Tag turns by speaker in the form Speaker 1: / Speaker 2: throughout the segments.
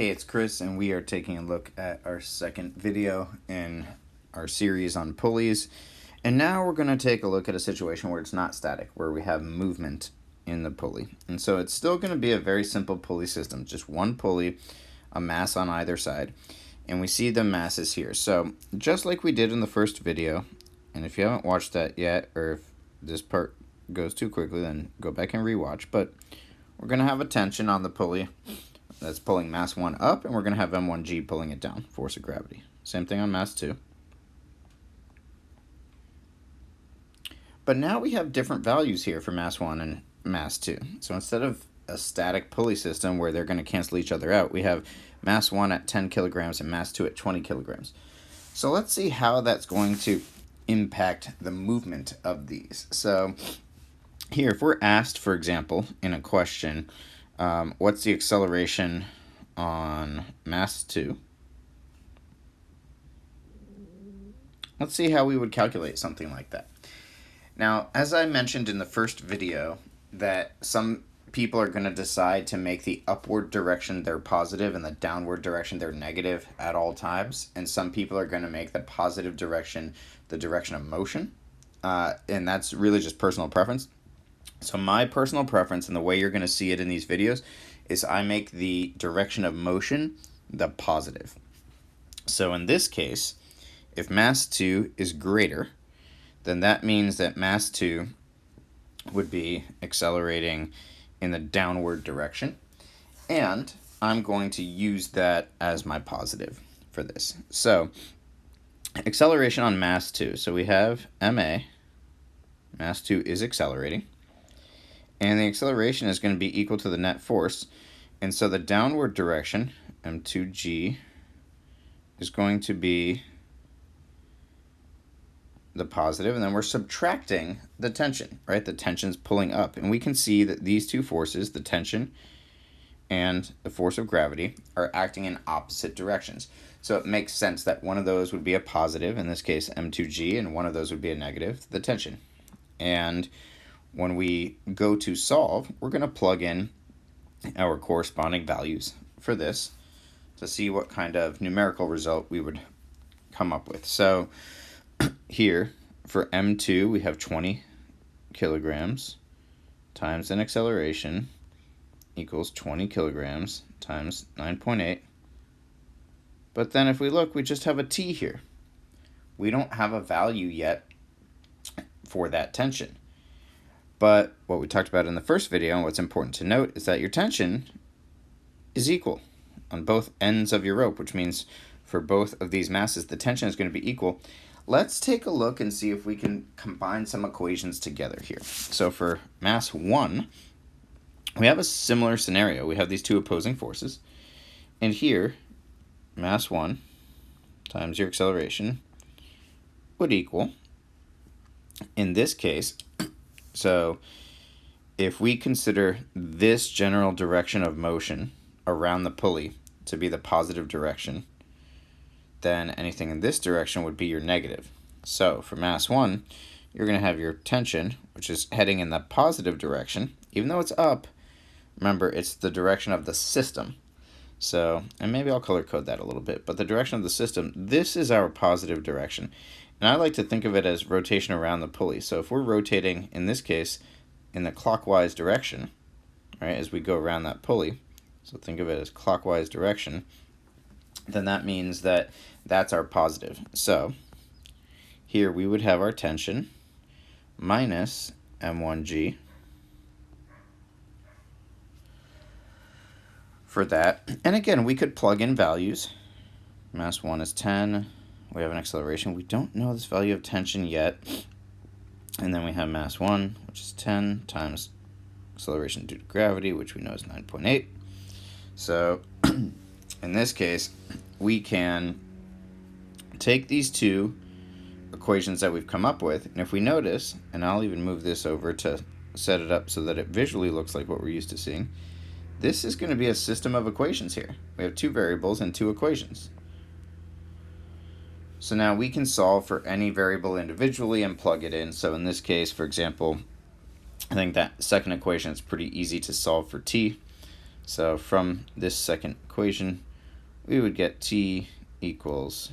Speaker 1: Hey, it's Chris, and we are taking a look at our second video in our series on pulleys. And now we're going to take a look at a situation where it's not static, where we have movement in the pulley. And so it's still going to be a very simple pulley system, just one pulley, a mass on either side. And we see the masses here. So just like we did in the first video, and if you haven't watched that yet, or if this part goes too quickly, then go back and rewatch. But we're going to have a tension on the pulley that's pulling mass 1 up, and we're going to have M1G pulling it down, force of gravity. Same thing on mass 2. But now we have different values here for mass 1 and mass 2. So instead of a static pulley system where they're going to cancel each other out, we have mass 1 at 10 kilograms and mass 2 at 20 kilograms. So let's see how that's going to impact the movement of these. So here, if we're asked, for example, in a question, what's the acceleration on mass 2? Let's see how we would calculate something like that. Now, as I mentioned in the first video, that some people are going to decide to make the upward direction their positive and the downward direction their negative at all times. And some people are going to make the positive direction the direction of motion. And that's really just personal preference. So my personal preference, and the way you're going to see it in these videos, is I make the direction of motion the positive. So in this case, if mass 2 is greater, then that means that mass 2 would be accelerating in the downward direction. And I'm going to use that as my positive for this. So acceleration on mass 2. So we have MA, mass 2 is accelerating. And the acceleration is going to be equal to the net force. And so the downward direction, M2G, is going to be the positive, and then we're subtracting the tension, right? The tension's pulling up. And we can see that these two forces, the tension and the force of gravity, are acting in opposite directions. So it makes sense that one of those would be a positive, in this case M2G, and one of those would be a negative, the tension. And when we go to solve, we're going to plug in our corresponding values for this to see what kind of numerical result we would come up with. So here for M2 we have 20 kilograms times an acceleration equals 20 kilograms times 9.8. But then if we look, we just have a T here. We don't have a value yet for that tension. But what we talked about in the first video, and what's important to note, is that your tension is equal on both ends of your rope, which means for both of these masses, the tension is going to be equal. Let's take a look and see if we can combine some equations together here. So for mass 1, we have a similar scenario. We have these two opposing forces. And here, mass 1 times your acceleration would equal, in this case, so if we consider this general direction of motion around the pulley to be the positive direction, then anything in this direction would be your negative. So for mass 1, you're going to have your tension, which is heading in the positive direction. Even though it's up, remember, it's the direction of the system. So, and maybe I'll color code that a little bit, but the direction of the system, this is our positive direction. And I like to think of it as rotation around the pulley. So if we're rotating, in this case, in the clockwise direction, right, as we go around that pulley, so think of it as clockwise direction, then that means that that's our positive. So here we would have our tension minus M1G for that. And again, we could plug in values. Mass 1 is 10. We have an acceleration. We don't know this value of tension yet. And then we have mass 1, which is 10, times acceleration due to gravity, which we know is 9.8. So in this case, we can take these two equations that we've come up with, and if we notice, and I'll even move this over to set it up so that it visually looks like what we're used to seeing, this is going to be a system of equations here. We have two variables and two equations. So now we can solve for any variable individually and plug it in. So in this case, for example, I think that second equation is pretty easy to solve for t. So from this second equation, we would get T equals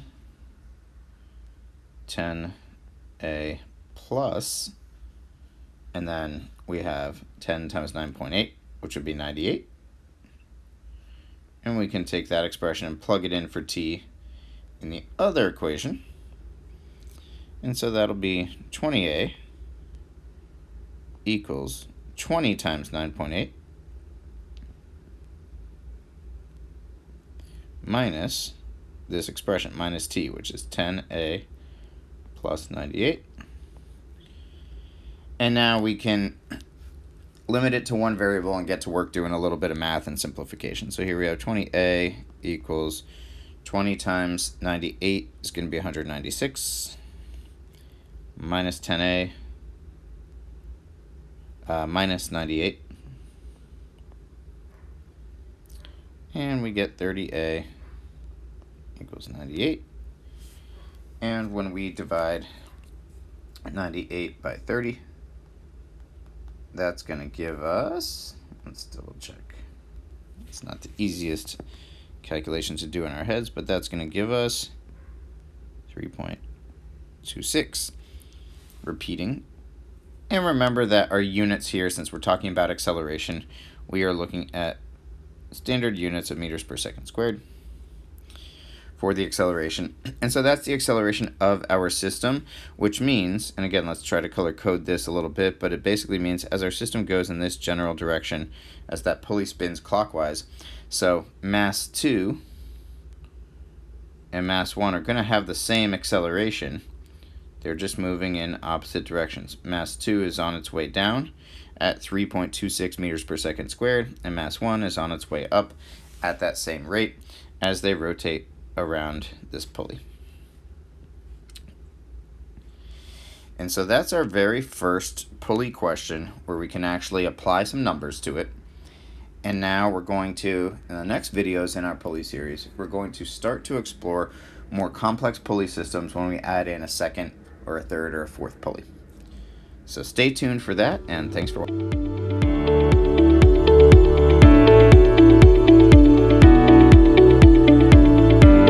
Speaker 1: 10A plus, and then we have 10 times 9.8, which would be 98. And we can take that expression and plug it in for T in the other equation. And so that'll be 20A equals 20 times 9.8 minus this expression, minus T, which is 10A plus 98. And now we can limit it to one variable and get to work doing a little bit of math and simplification. So here we have 20A equals 20 times 98 is going to be 196 minus 10A minus 98. And we get 30A equals 98. And when we divide 98 by 30, that's going to give us, let's double check. It's not the easiest calculation to do in our heads, but that's going to give us 3.26. Repeating. And remember that our units here, since we're talking about acceleration, we are looking at standard units of meters per second squared for the acceleration. And so that's the acceleration of our system, which means, and again, let's try to color code this a little bit, but it basically means as our system goes in this general direction, as that pulley spins clockwise, so mass 2 and mass 1 are going to have the same acceleration. They're just moving in opposite directions. Mass 2 is on its way down at 3.26 meters per second squared, and mass 1 is on its way up at that same rate as they rotate around this pulley. And so that's our very first pulley question where we can actually apply some numbers to it. And now we're going to, in the next videos in our pulley series, we're going to start to explore more complex pulley systems when we add in a second or a third or a fourth pulley. So stay tuned for that, and thanks for watching.